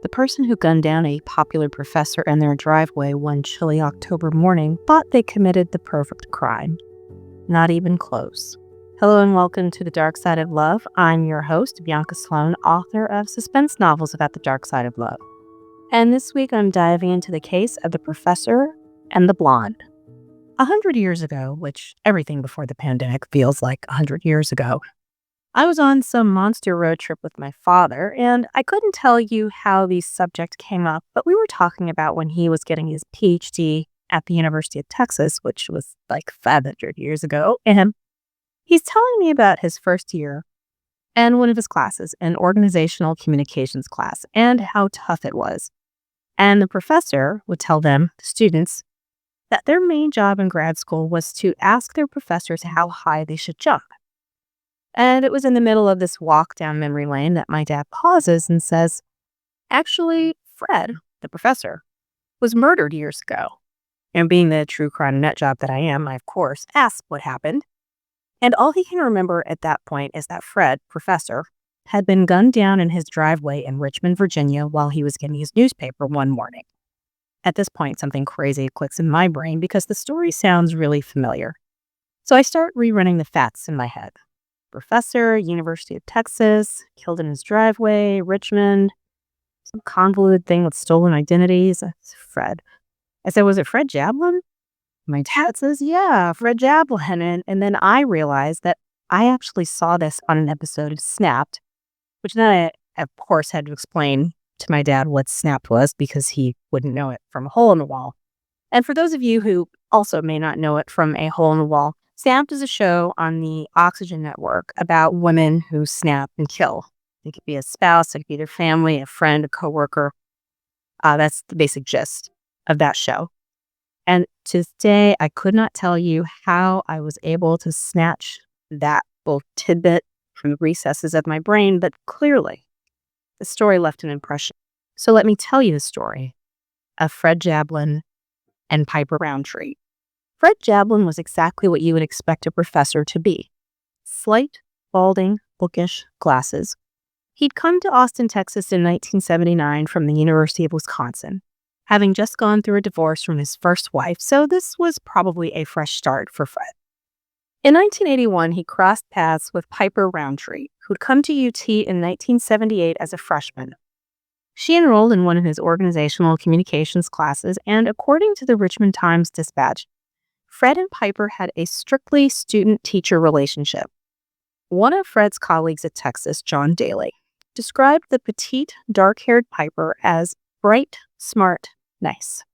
The person who gunned down a popular professor in their driveway one chilly October morning thought they committed the perfect crime. Not even close. Hello and welcome to The Dark Side of Love. I'm your host, Bianca Sloan, author of suspense novels about the dark side of love. And this week I'm diving into the case of the professor and the blonde. 100 years ago, which everything before the pandemic feels like 100 years ago, I was on some monster road trip with my father, and I couldn't tell you how the subject came up, but we were talking about when he was getting his PhD at the University of Texas, which was like 500 years ago, and he's telling me about his first year and one of his classes, an organizational communications class, and how tough it was. And the professor would tell them, the students, that their main job in grad school was to ask their professors how high they should jump. And it was in the middle of this walk down memory lane that my dad pauses and says, actually, Fred, the professor, was murdered years ago. And being the true crime nut job that I am, I, of course, ask what happened. And all he can remember at that point is that Fred, professor, had been gunned down in his driveway in Richmond, Virginia, while he was getting his newspaper one morning. At this point, something crazy clicks in my brain because the story sounds really familiar. So I start rerunning the facts in my head. Professor, University of Texas, killed in his driveway, Richmond, some convoluted thing with stolen identities. That's Fred. I said, was it Fred Jablin? My dad says, yeah, Fred Jablin. And then I realized that I actually saw this on an episode of Snapped, which then I, of course, had to explain to my dad what Snapped was because he wouldn't know it from a hole in the wall. And for those of you who also may not know it from a hole in the wall, Snapped is a show on the Oxygen Network about women who snap and kill. It could be a spouse, it could be their family, a friend, a coworker. That's the basic gist of that show. And to this day, I could not tell you how I was able to snatch that little tidbit from the recesses of my brain, but clearly the story left an impression. So let me tell you the story of Fred Jablin and Piper Rountree. Fred Jablin was exactly what you would expect a professor to be. Slight, balding, bookish, glasses. He'd come to Austin, Texas in 1979 from the University of Wisconsin, having just gone through a divorce from his first wife, so this was probably a fresh start for Fred. In 1981, he crossed paths with Piper Rountree, who'd come to UT in 1978 as a freshman. She enrolled in one of his organizational communications classes, and according to the Richmond Times-Dispatch, Fred and Piper had a strictly student-teacher relationship. One of Fred's colleagues at Texas, John Daly, described the petite, dark-haired Piper as bright, smart, nice.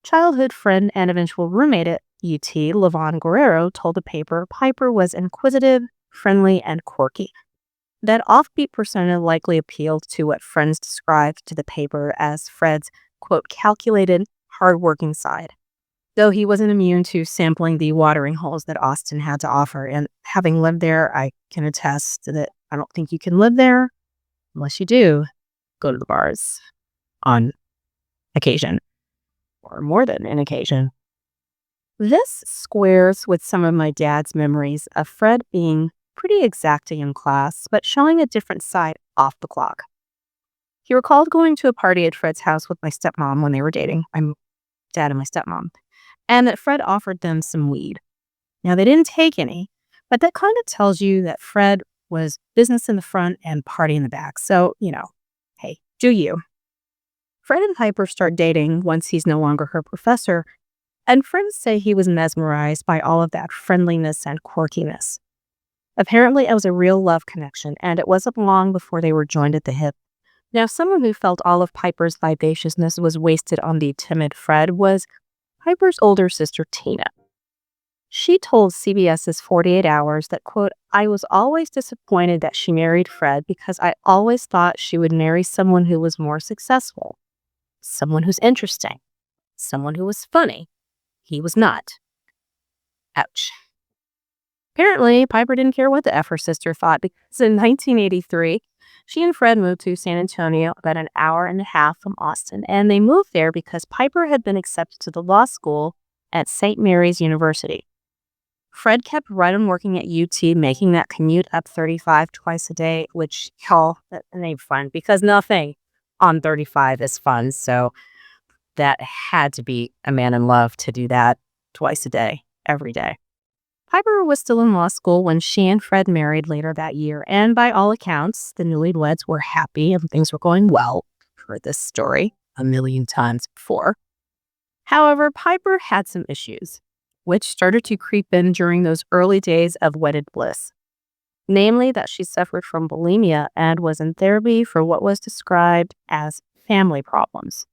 Childhood friend and eventual roommate at UT, Levon Guerrero, told the paper Piper was inquisitive, friendly, and quirky. That offbeat persona likely appealed to what friends described to the paper as Fred's, quote, calculated, hardworking side. Though he wasn't immune to sampling the watering holes that Austin had to offer. And having lived there, I can attest that I don't think you can live there unless you do go to the bars on occasion, or more than an occasion. This squares with some of my dad's memories of Fred being pretty exacting in class, but showing a different side off the clock. He recalled going to a party at Fred's house with my stepmom when they were dating. I'm dad and my stepmom. And that Fred offered them some weed. Now, they didn't take any, but that kind of tells you that Fred was business in the front and party in the back. So, hey, do you. Fred and Piper start dating once he's no longer her professor, and friends say he was mesmerized by all of that friendliness and quirkiness. Apparently, it was a real love connection, and it wasn't long before they were joined at the hip. Now, someone who felt all of Piper's vivaciousness was wasted on the timid Fred was Piper's older sister, Tina. She told CBS's 48 Hours that, quote, I was always disappointed that she married Fred because I always thought she would marry someone who was more successful, someone who's interesting, someone who was funny. He was not. Ouch. Apparently, Piper didn't care what the F her sister thought because in 1983, she and Fred moved to San Antonio, about an hour and a half from Austin, and they moved there because Piper had been accepted to the law school at St. Mary's University. Fred kept right on working at UT, making that commute up 35 twice a day, which, y'all, that ain't fun because nothing on 35 is fun. So that had to be a man in love to do that twice a day, every day. Piper was still in law school when she and Fred married later that year, and by all accounts, the newlyweds were happy and things were going well. I've heard this story a million times before. However, Piper had some issues, which started to creep in during those early days of wedded bliss. Namely, that she suffered from bulimia and was in therapy for what was described as family problems.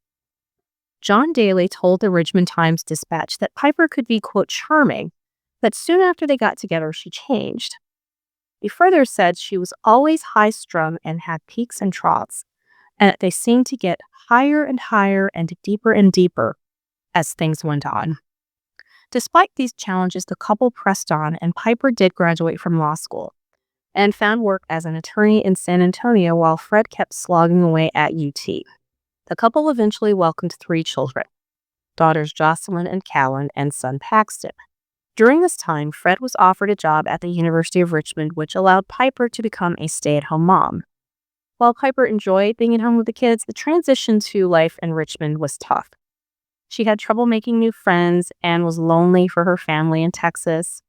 John Daly told the Richmond Times-Dispatch that Piper could be, quote, charming, but soon after they got together, she changed. He further said she was always high-strung and had peaks and troughs, and that they seemed to get higher and higher and deeper as things went on. Despite these challenges, the couple pressed on, and Piper did graduate from law school and found work as an attorney in San Antonio while Fred kept slogging away at UT. The couple eventually welcomed 3 children, daughters Jocelyn and Callan and son Paxton. During this time, Fred was offered a job at the University of Richmond, which allowed Piper to become a stay-at-home mom. While Piper enjoyed being at home with the kids, the transition to life in Richmond was tough. She had trouble making new friends and was lonely for her family in Texas.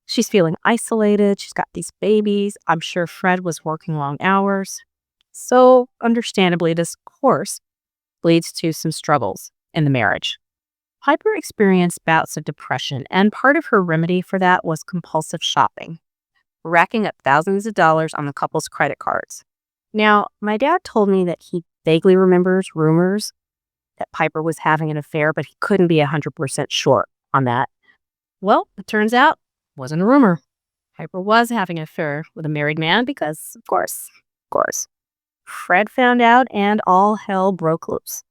She's feeling isolated. She's got these babies. I'm sure Fred was working long hours. So, understandably, this, of course, leads to some struggles in the marriage. Piper experienced bouts of depression, and part of her remedy for that was compulsive shopping, racking up thousands of dollars on the couple's credit cards. Now, my dad told me that he vaguely remembers rumors that Piper was having an affair, but he couldn't be 100% sure on that. Well, it turns out it wasn't a rumor. Piper was having an affair with a married man because, of course, Fred found out and all hell broke loose.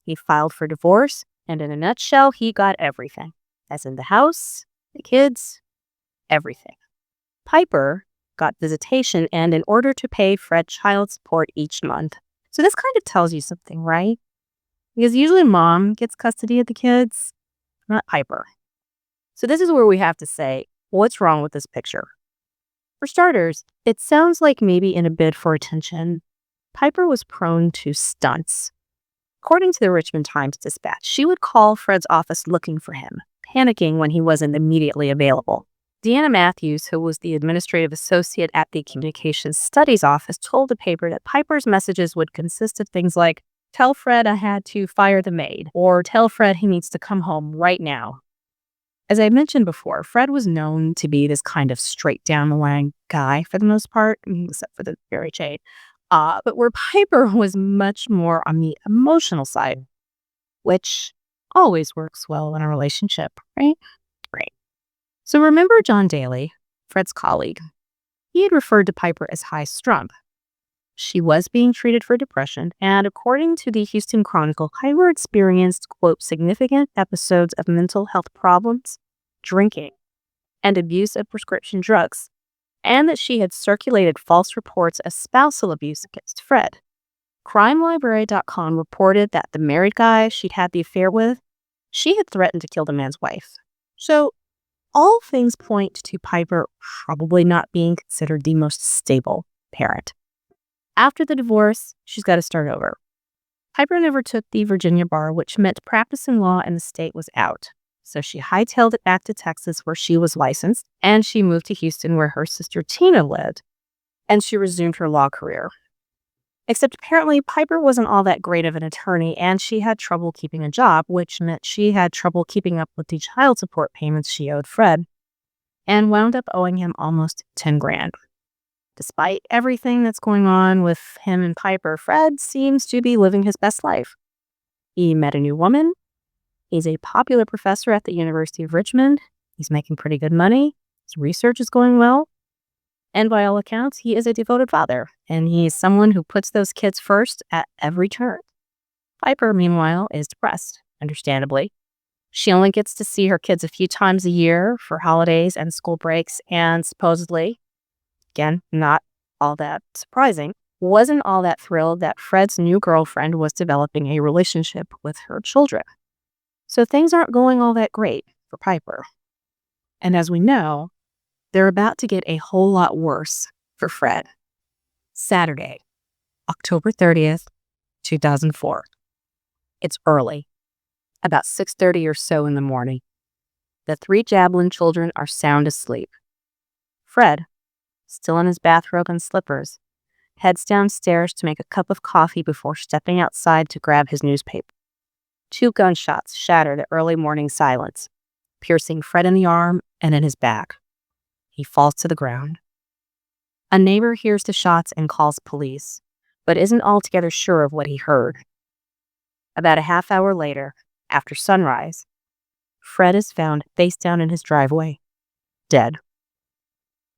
He filed for divorce, and in a nutshell, he got everything. As in the house, the kids, everything. Piper got visitation, and in order to pay Fred child support each month. So this kind of tells you something, right? Because usually mom gets custody of the kids, not Piper. So this is where we have to say, what's wrong with this picture? For starters, it sounds like maybe in a bid for attention, Piper was prone to stunts. According to the Richmond Times-Dispatch, she would call Fred's office looking for him, panicking when he wasn't immediately available. Deanna Matthews, who was the administrative associate at the Communications Studies office, told the paper that Piper's messages would consist of things like, "Tell Fred I had to fire the maid," or "Tell Fred he needs to come home right now." As I mentioned before, Fred was known to be this kind of straight down the line guy for the most part, except for the very shade. But where Piper was much more on the emotional side, which always works well in a relationship, right? Right. So remember John Daly, Fred's colleague. He had referred to Piper as high-strung. She was being treated for depression, and according to the Houston Chronicle, Piper experienced, quote, significant episodes of mental health problems, drinking, and abuse of prescription drugs, and that she had circulated false reports of spousal abuse against Fred. CrimeLibrary.com reported that the married guy she'd had the affair with, she had threatened to kill the man's wife. So all things point to Piper probably not being considered the most stable parent. After the divorce, she's got to start over. Piper never took the Virginia bar, which meant practicing law in the state was out. So she hightailed it back to Texas, where she was licensed, and she moved to Houston, where her sister Tina lived, and she resumed her law career. Except apparently Piper wasn't all that great of an attorney, and she had trouble keeping a job, which meant she had trouble keeping up with the child support payments she owed Fred, and wound up owing him almost $10,000. Despite everything that's going on with him and Piper, Fred seems to be living his best life. He met a new woman. He's a popular professor at the University of Richmond. He's making pretty good money. His research is going well. And by all accounts, he is a devoted father, and he's someone who puts those kids first at every turn. Piper, meanwhile, is depressed, understandably. She only gets to see her kids a few times a year for holidays and school breaks, and supposedly, again, not all that surprising, wasn't all that thrilled that Fred's new girlfriend was developing a relationship with her children. So things aren't going all that great for Piper. And as we know, they're about to get a whole lot worse for Fred. Saturday, October 30th, 2004. It's early, about 6:30 or so in the morning. The 3 Jablin children are sound asleep. Fred, still in his bathrobe and slippers, heads downstairs to make a cup of coffee before stepping outside to grab his newspaper. 2 gunshots shatter the early morning silence, piercing Fred in the arm and in his back. He falls to the ground. A neighbor hears the shots and calls police, but isn't altogether sure of what he heard. About a half hour later, after sunrise, Fred is found face down in his driveway, dead.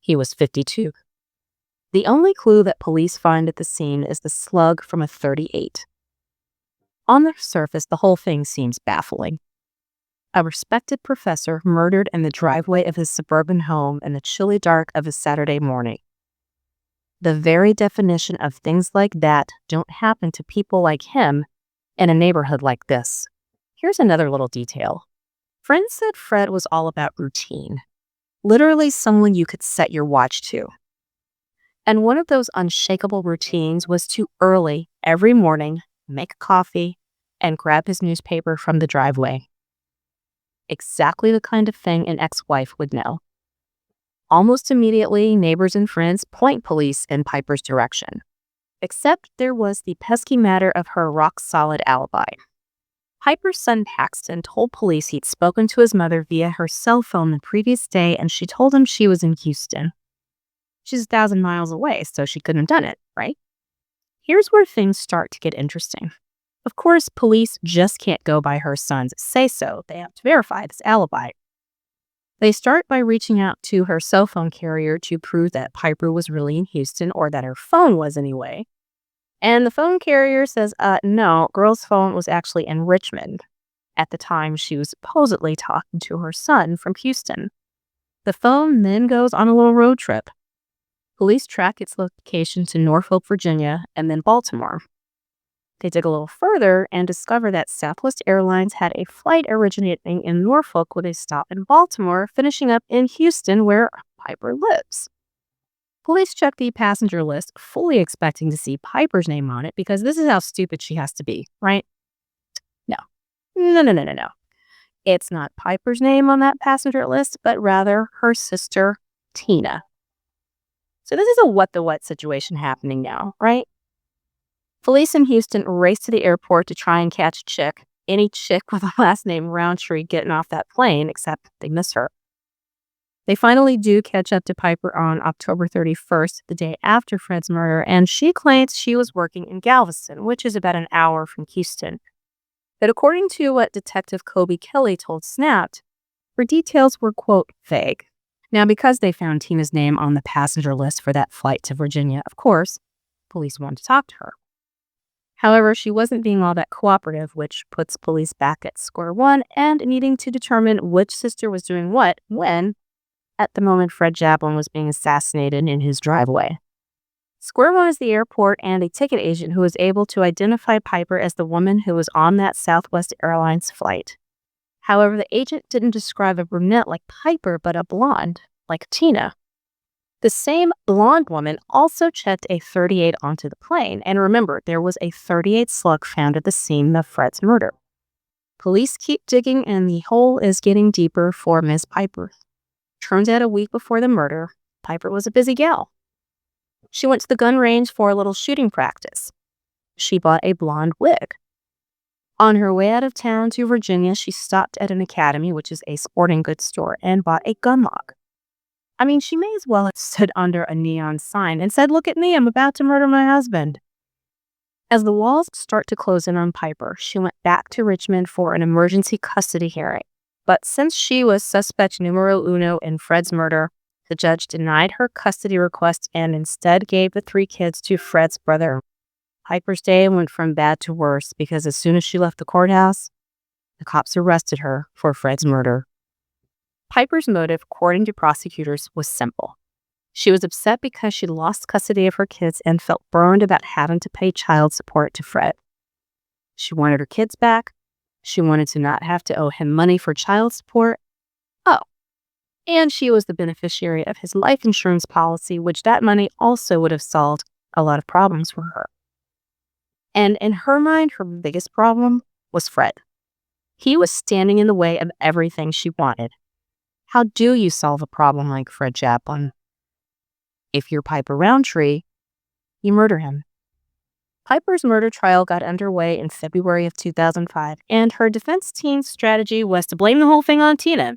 He was 52. The only clue that police find at the scene is the slug from a .38. On the surface, the whole thing seems baffling. A respected professor murdered in the driveway of his suburban home in the chilly dark of a Saturday morning. The very definition of things like that don't happen to people like him in a neighborhood like this. Here's another little detail. Friends said Fred was all about routine, literally someone you could set your watch to. And one of those unshakable routines was to early, every morning, make coffee and grab his newspaper from the driveway. Exactly the kind of thing an ex-wife would know. Almost immediately, neighbors and friends point police in Piper's direction. Except there was the pesky matter of her rock-solid alibi. Piper's son Paxton told police he'd spoken to his mother via her cell phone the previous day, and she told him she was in Houston. She's 1,000 miles away, so she couldn't have done it, right? Here's where things start to get interesting. Of course, police just can't go by her son's say-so. They have to verify this alibi. They start by reaching out to her cell phone carrier to prove that Piper was really in Houston, or that her phone was anyway. And the phone carrier says, no, girl's phone was actually in Richmond at the time she was supposedly talking to her son from Houston. The phone then goes on a little road trip. Police track its location to Norfolk, Virginia, and then Baltimore. They dig a little further and discover that Southwest Airlines had a flight originating in Norfolk with a stop in Baltimore, finishing up in Houston, where Piper lives. Police check the passenger list, fully expecting to see Piper's name on it, because this is how stupid she has to be, right? No. It's not Piper's name on that passenger list, but rather her sister, Tina. So this is a what situation happening now, right? Police in Houston race to the airport to try and catch a chick, any chick with a last name Rountree getting off that plane, except they miss her. They finally do catch up to Piper on October 31st, the day after Fred's murder, and she claims she was working in Galveston, which is about an hour from Houston. But according to what Detective Kobe Kelly told Snapped, her details were, quote, vague. Now, because they found Tina's name on the passenger list for that flight to Virginia, of course, police wanted to talk to her. However, she wasn't being all that cooperative, which puts police back at square one and needing to determine which sister was doing what when, at the moment Fred Jablin was being assassinated in his driveway. Square one is the airport and a ticket agent who was able to identify Piper as the woman who was on that Southwest Airlines flight. However, the agent didn't describe a brunette like Piper, but a blonde, like Tina. The same blonde woman also checked a .38 onto the plane, and remember, there was a .38 slug found at the scene of Fred's murder. Police keep digging, and the hole is getting deeper for Miss Piper. Turns out a week before the murder, Piper was a busy gal. She went to the gun range for a little shooting practice. She bought a blonde wig. On her way out of town to Virginia, she stopped at an academy, which is a sporting goods store, and bought a gun log. I mean, she may as well have stood under a neon sign and said, "Look at me, I'm about to murder my husband." As the walls start to close in on Piper, she went back to Richmond for an emergency custody hearing. But since she was suspect numero uno in Fred's murder, the judge denied her custody request and instead gave the 3 kids to Fred's brother. Piper's day went from bad to worse because as soon as she left the courthouse, the cops arrested her for Fred's murder. Piper's motive, according to prosecutors, was simple. She was upset because she lost custody of her kids and felt burned about having to pay child support to Fred. She wanted her kids back. She wanted to not have to owe him money for child support. Oh, and she was the beneficiary of his life insurance policy, which that money also would have solved a lot of problems for her. And in her mind, her biggest problem was Fred. He was standing in the way of everything she wanted. How do you solve a problem like Fred Jablin? If you're Piper Rountree, you murder him. Piper's murder trial got underway in February of 2005, and her defense team's strategy was to blame the whole thing on Tina,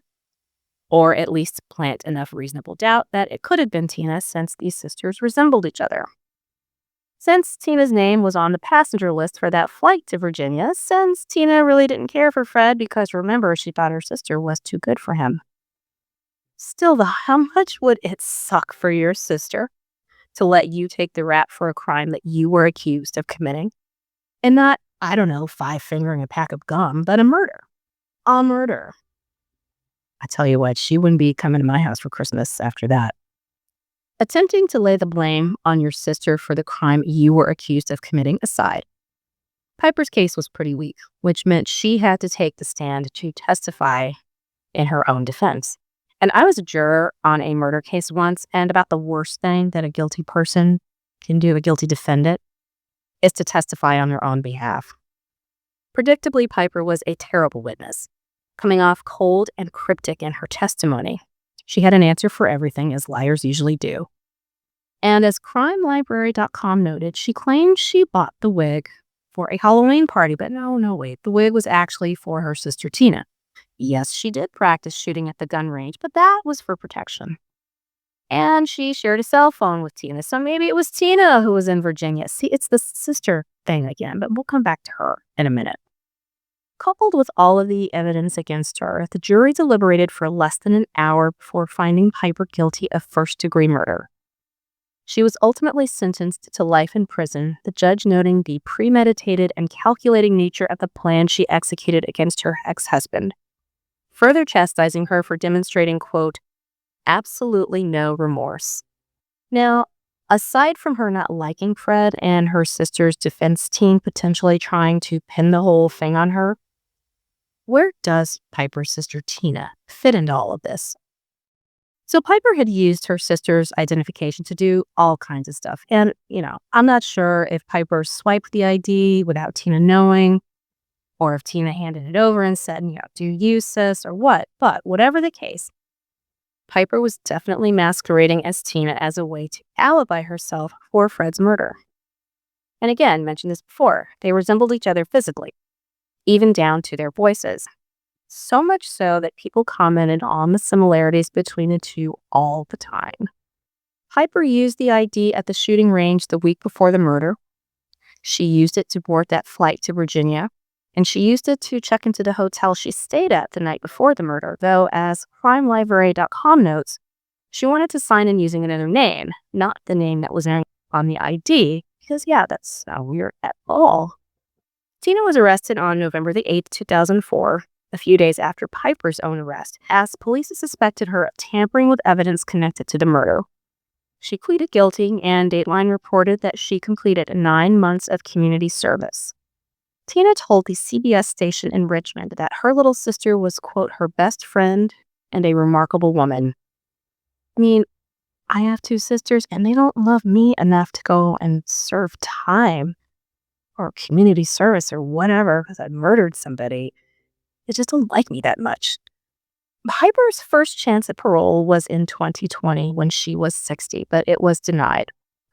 or at least plant enough reasonable doubt that it could have been Tina since these sisters resembled each other. Since Tina's name was on the passenger list for that flight to Virginia, since Tina really didn't care for Fred because, remember, she thought her sister was too good for him. Still, though, how much would it suck for your sister to let you take the rap for a crime that you were accused of committing? And not, I don't know, 5-fingering a pack of gum, but a murder. A murder. I tell you what, she wouldn't be coming to my house for Christmas after that. Attempting to lay the blame on your sister for the crime you were accused of committing aside, Piper's case was pretty weak, which meant she had to take the stand to testify in her own defense. And I was a juror on a murder case once, and about the worst thing that a guilty person can do, a guilty defendant, is to testify on their own behalf. Predictably, Piper was a terrible witness, coming off cold and cryptic in her testimony. She had an answer for everything, as liars usually do. And as CrimeLibrary.com noted, she claimed she bought the wig for a Halloween party, but no, wait. The wig was actually for her sister Tina. Yes, she did practice shooting at the gun range, but that was for protection. And she shared a cell phone with Tina, so maybe it was Tina who was in Virginia. See, it's the sister thing again, but we'll come back to her in a minute. Coupled with all of the evidence against her, the jury deliberated for less than an hour before finding Piper guilty of first-degree murder. She was ultimately sentenced to life in prison, the judge noting the premeditated and calculating nature of the plan she executed against her ex-husband, further chastising her for demonstrating, quote, absolutely no remorse. Now, aside from her not liking Fred and her sister's defense team potentially trying to pin the whole thing on her, where does Piper's sister Tina fit into all of this? So Piper had used her sister's identification to do all kinds of stuff. And, I'm not sure if Piper swiped the ID without Tina knowing, or if Tina handed it over and said, do you, sis, or what. But whatever the case, Piper was definitely masquerading as Tina as a way to alibi herself for Fred's murder. And again, mentioned this before, they resembled each other physically, even down to their voices. So much so that people commented on the similarities between the two all the time. Piper used the ID at the shooting range the week before the murder. She used it to board that flight to Virginia, and she used it to check into the hotel she stayed at the night before the murder, though, as CrimeLibrary.com notes, she wanted to sign in using another name, not the name that was on the ID, because, that's not weird at all. Tina was arrested on November the 8th, 2004, a few days after Piper's own arrest, as police suspected her of tampering with evidence connected to the murder. She pleaded guilty, and Dateline reported that she completed 9 months of community service. Tina told the CBS station in Richmond that her little sister was, quote, her best friend and a remarkable woman. I have 2 sisters, and they don't love me enough to go and serve time or community service or whatever because I murdered somebody. They just don't like me that much. Piper's first chance at parole was in 2020 when she was 60, but it was denied.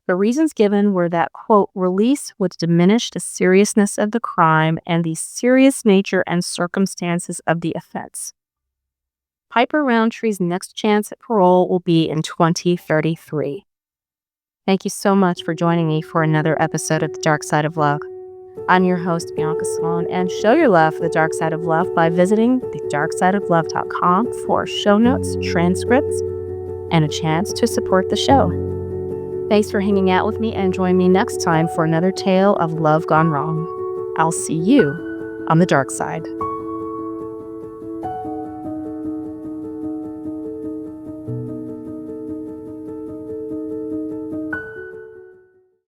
The reasons given were that, quote, release would diminish the seriousness of the crime and the serious nature and circumstances of the offense. Piper Rountree's next chance at parole will be in 2033. Thank you so much for joining me for another episode of The Dark Side of Love. I'm your host, Bianca Sloan, and show your love for The Dark Side of Love by visiting thedarksideoflove.com for show notes, transcripts, and a chance to support the show. Thanks for hanging out with me, and join me next time for another tale of love gone wrong. I'll see you on the dark side.